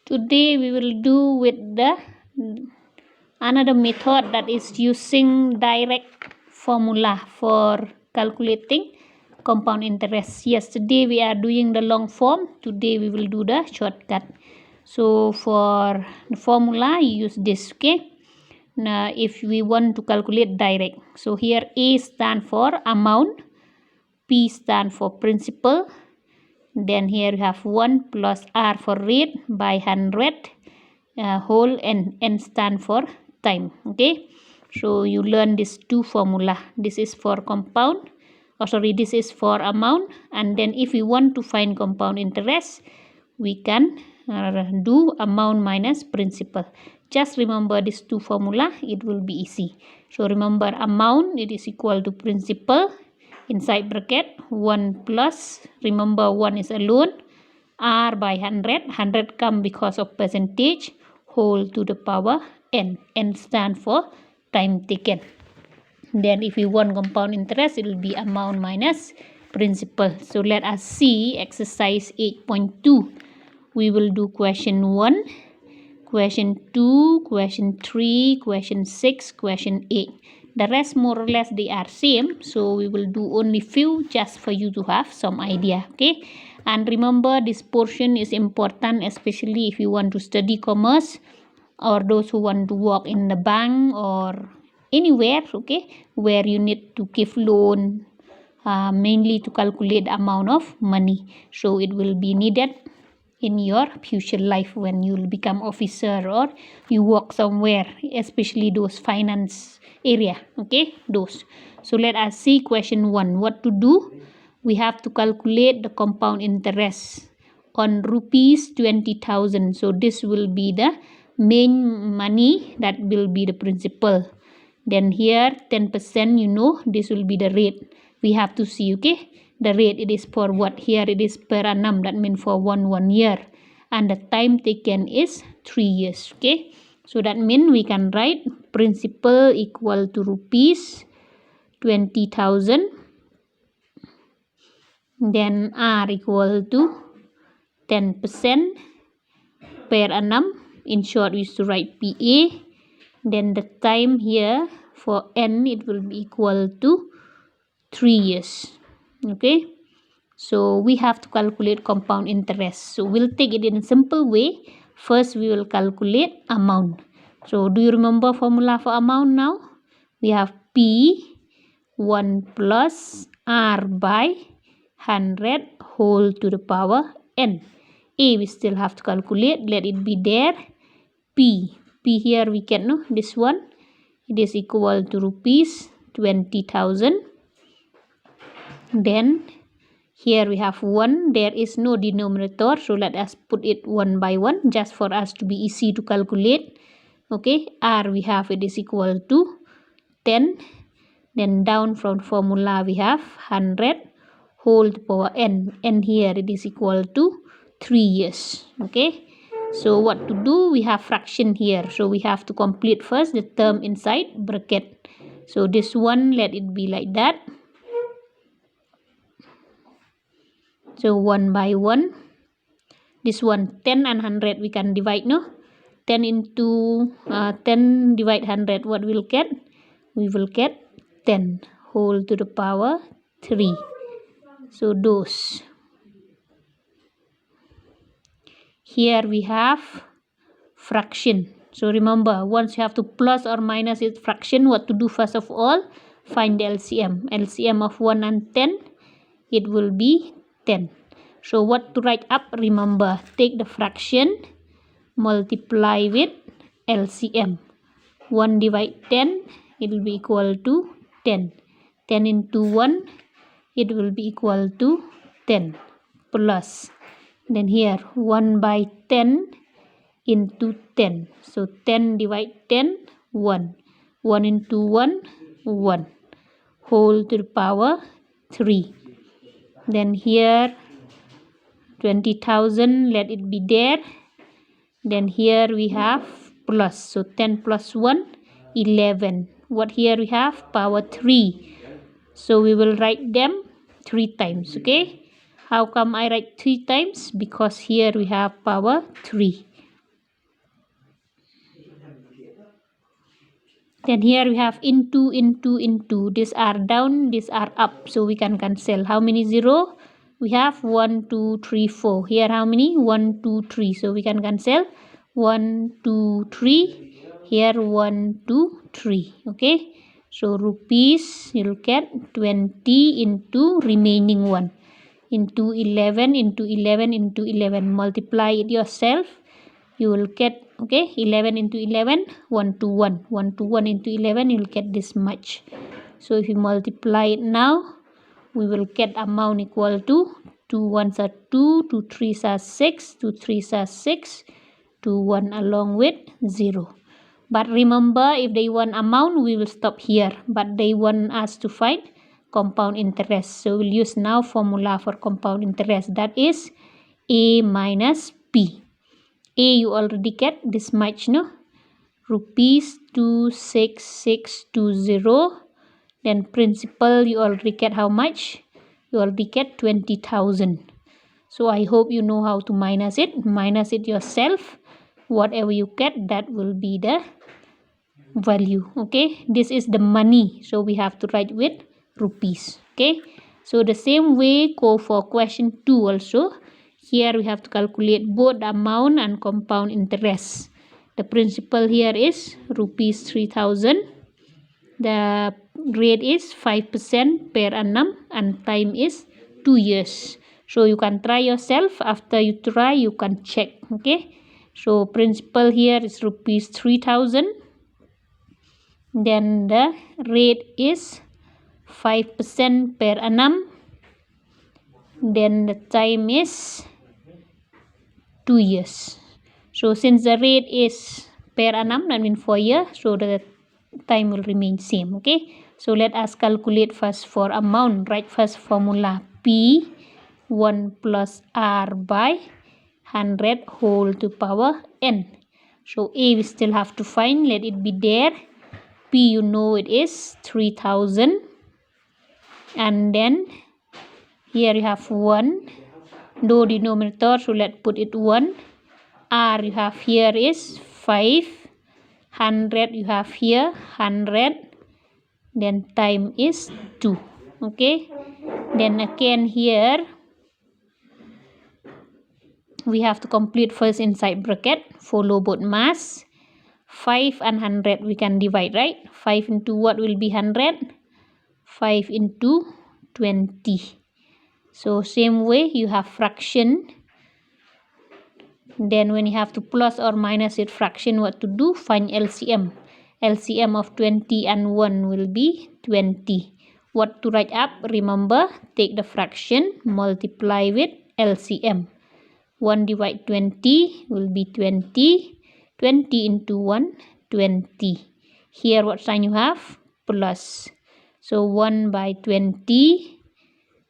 Today we will do with the another method, that is using direct formula for calculating compound interest. Yesterday we are doing the long form, today we will do the shortcut. So for the formula you use this, okay? Now if we want to calculate direct, so here A stand for amount, P stand for principal, then here you have 1 plus R for rate by 100 whole, and N stand for time. Okay, so you learn these two formula. This is for compound, this is for amount, and then if we want to find compound interest, we can do amount minus principal. Just remember these two formula, it will be easy. So remember, amount, it is equal to principal inside bracket 1 plus, remember 1 is alone, R by 100 come because of percentage, whole to the power N. N stand for time taken. Then if we want compound interest, it will be amount minus principal. So let us see exercise 8.2. We will do question 1, question 2, question 3, question 6, question 8. The rest more or less they are same, so we will do only few just for you to have some idea. Okay, and remember this portion is important, especially if you want to study commerce or those who want to work in the bank or anywhere, okay, where you need to give loan, mainly to calculate the amount of money. So it will be needed in your future life when you will become officer or you work somewhere, especially those finance area. Okay, those. So let us see question 1. What to do? We have to calculate the compound interest on rupees 20,000. So this will be the main money, that will be the principal. Then here 10%, you know, this will be the rate. We have to see, okay, the rate, it is for what? Here it is per annum, that means for 1 year, and the time taken is 3 years. Okay, so that means we can write principal equal to rupees 20,000, then R equal to 10% per annum. In short, we used to write PA. Then the time here for N, it will be equal to 3 years. Okay, so we have to calculate compound interest. So we'll take it in a simple way. First we will calculate amount. So do you remember formula for amount now? We have P 1 plus R by 100 whole to the power N. A we still have to calculate, let it be there. P here we can know this one, it is equal to rupees 20,000. Then here we have 1, there is no denominator, so let us put it 1 by 1 just for us to be easy to calculate. Okay, R we have, it is equal to 10. Then down from formula we have 100 whole to power N, and here it is equal to 3 years. Okay, so what to do? We have fraction here, so we have to complete first the term inside bracket. So this one, let it be like that. So 1 by 1. This one, 10 and 100 we can divide, no? 10 into 10 divide 100, what we'll get? We will get 10 whole to the power 3. So those. Here we have fraction. So remember, once you have to plus or minus its fraction, what to do first of all? Find the LCM. LCM of 1 and 10, it will be 10. So what to write up? Remember, take the fraction, multiply with LCM. 1 divide 10, it will be equal to 10. 10 into 1, it will be equal to 10 plus. Then here 1 by 10 into 10. So 10 divide 10, 1. 1 into 1, 1. Whole to the power 3. Then here 20,000, let it be there. Then here we have plus. So 10 plus 1, 11. What here we have? Power 3. So we will write them 3 times. Okay. How come I write 3 times? Because here we have power 3. Then here we have into. These are down, these are up, so we can cancel. How many 0? We have 1, 2, 3, 4. Here how many? 1, 2, 3. So we can cancel 1, 2, 3. Here 1, 2, 3. Okay. So rupees, you'll get 20 into remaining 1. Into 11, into 11, into 11. Multiply it yourself. You will get, okay, 11 into 11, 1 to 1. 1 to 1 into 11, you'll get this much. So if you multiply it now, we will get amount equal to 2 1s are 2, 2 3s are 6, 2 3s are 6, 2 1 along with 0. But remember, if they want amount, we will stop here. But they want us to find compound interest. So we'll use now formula for compound interest. That is A minus P. A you already get this much, no? Rupees 26620. Then principal you already get how much? You already get 20,000. So I hope you know how to minus it. Minus it yourself. Whatever you get, that will be the value. Okay, this is the money, so we have to write with rupees. Okay, so the same way go for question 2 also. Here we have to calculate both the amount and compound interest. The principal here is rupees 3,000. The rate is 5% per annum and time is 2 years. So you can try yourself. After you try, you can check. Okay, so principal here is rupees 3,000. Then the rate is 5% per annum. Then the time is 2 years. So since the rate is per annum, that means 4 years, so the time will remain same. Okay, so let us calculate first for amount. Write first formula P 1 plus R by 100 whole to power n. So A we still have to find. Let it be there. P you know it is 3,000. And then here you have 1. No denominator, so let's put it 1. R you have here is 5. 100 you have here 100. Then time is 2. Okay, then again here we have to complete first inside bracket, follow both mass. 5 and 100 we can divide, right? 5 into what will be 100? 5 into 20. So same way you have fraction. Then when you have to plus or minus it fraction, what to do? Find LCM. LCM of 20 and 1 will be 20. What to write up? Remember, take the fraction, multiply with LCM. 1 divide 20 will be 20. 20 into 1, 20. Here what sign you have? Plus. So 1 by 20,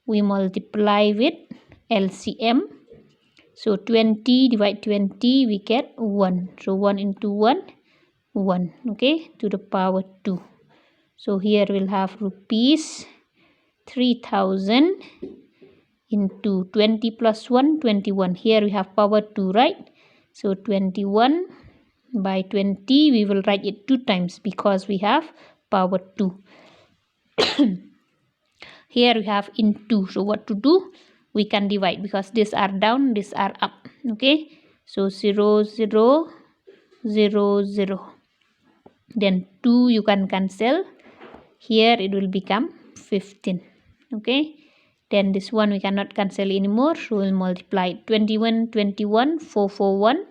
we multiply with LCM. So 20 divide 20, we get 1. So 1 into 1, 1. Okay, to the power 2. So here we'll have rupees 3,000 into 20 plus 1, 21. Here we have power 2, right? So 21 by 20, we will write it 2 times because we have power 2. Here we have into. So what to do? We can divide because these are down, these are up. Okay, so 0, 0, 0, 0. Then 2 you can cancel. Here it will become 15. Okay, then this one we cannot cancel anymore, so we'll multiply 21, 21, 4, 4, 1.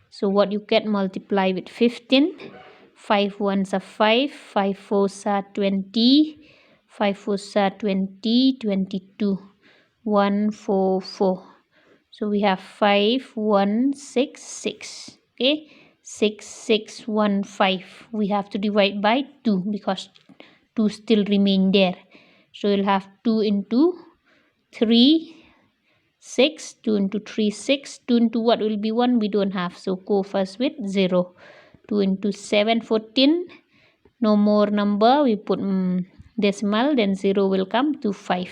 So what you get, multiply with 15. 5 1s are 5, 5 4s are 20, 5 4s are 20, 22, 1 4 4. So we have 5 1 6 6. Okay, 6 6 1 5. We have to divide by 2 because 2 still remain there. So you'll have 2 into 3 6, 2 into 3 6, 2 into what will be 1? We don't have, so go first with 0. 2 into 7 14. No more number, we put decimal, then 0 will come to 5.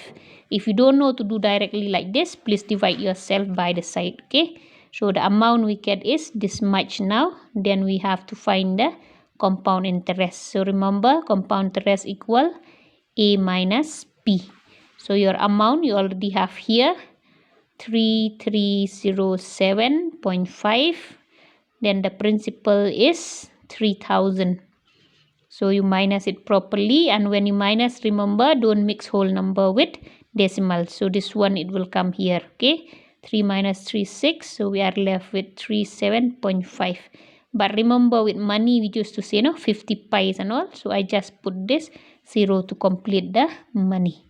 If you don't know to do directly like this, please divide yourself by the side. Okay, so the amount we get is this much now. Then we have to find the compound interest. So remember, compound interest equal A minus P. So your amount you already have here, 3307.5. Then the principal is 3000. So you minus it properly, and when you minus, remember, don't mix whole number with decimal. So this one, it will come here. Okay, 3 minus 3 6, so we are left with 37.5. But remember, with money we used to say 50 pies and all, so I just put this 0 to complete the money.